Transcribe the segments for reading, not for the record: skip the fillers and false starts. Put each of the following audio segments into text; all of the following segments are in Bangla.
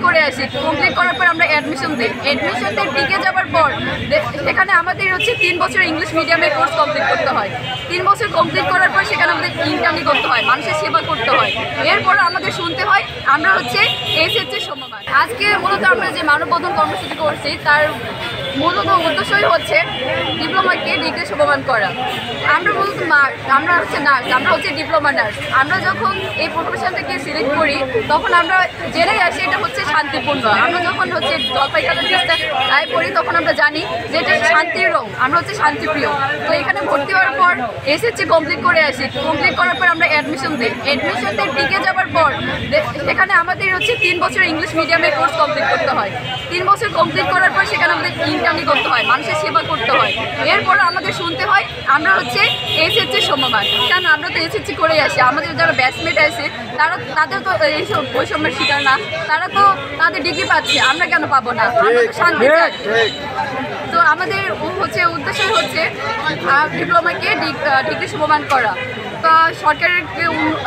করে আসি, কমপ্লিট করার পর আমরা অ্যাডমিশন দিই। অ্যাডমিশনতে টিকে যাওয়ার পর সেখানে আমাদের হচ্ছে 3 বছর ইংলিশ মিডিয়ামের কোর্স কমপ্লিট করতে হয়। 3 বছর কমপ্লিট করার পর সেখানে আমাদের ইনকামই করতে হয়, মানুষের সেবা করতে হয়। এরপর আমাদের শুনতে হয় আমরা হচ্ছে এসএসসি সমমান। আজকে মূলত আমরা যে মানববন্ধন কর্মসূচি করছি তার মূলত উদ্দেশ্যই হচ্ছে ডিপ্লোমাকে ডিগ্রি সমমান করা। আমরা মূলত আমরা হচ্ছে নার্স, আমরা হচ্ছে ডিপ্লোমা নার্স। আমরা যখন এই প্রফেশনটাকে সিলেক্ট করি তখন আমরা জেনেই আসি এটা হচ্ছে শান্তিপূর্ণ। আমরা যখন হচ্ছে জলপাইগুড়ি ডিস্ট্রিক্টে পড়ি তখন আমরা জানি যে এটা শান্তির রং, আমরা হচ্ছে শান্তিপ্রিয়। তো এখানে ভর্তি হওয়ার পর এসএসসি কমপ্লিট করে আসি, কমপ্লিট করার পর আমরা অ্যাডমিশন দিই। অ্যাডমিশনতে টিকে যাওয়ার পর সেখানে আমাদের হচ্ছে 3 বছর ইংলিশ মিডিয়ামের কোর্স কমপ্লিট করতে হয়। 3 বছর কমপ্লিট করার পর সেখানে আমাদের ইনকামই করতে হয়, মানুষের সেবা করতে হয়। এরপর আমাদের শুনতে হয় আমরা হচ্ছে এসএসসি সমমান। কারণ আমরা তো এসএসসি করেই আসি, আমাদের যারা ব্যাচমেট আছে তাদের তো এইসব বৈষম্যের শিকার না, তারা তো তাদের ডিগ্রি পাচ্ছে, আমরা কেন পাবো না? আমরা তো শান্তি চাই। তো আমাদের হচ্ছে উদ্দেশ্য হচ্ছে ডিপ্লোমাকে ডিগ্রি সমমান করা। তো সরকারকে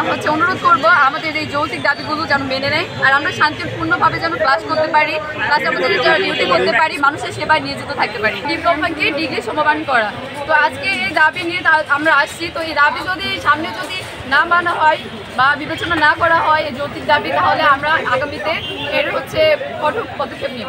হচ্ছে অনুরোধ করব আমাদের এই যৌক্তিক দাবিগুলো যেন মেনে নেয়, আর আমরা শান্তিপূর্ণভাবে যেন ক্লাস করতে পারি, ক্লাস আমাদের ডিউটি করতে পারি, মানুষের সেবায় নিয়োজিত থাকতে পারি। ডিপ্লোমাকে ডিগ্রি সমমান করা। তো আজকে এই দাবি নিয়ে আমরা আসছি। তো এই দাবি যদি সামনে যদি না মানা হয় বা বিবেচনা না করা হয় এই যৌক্তিক দাবি, তাহলে আমরা আগামীতে এর হচ্ছে কঠোর পদক্ষেপ নেব।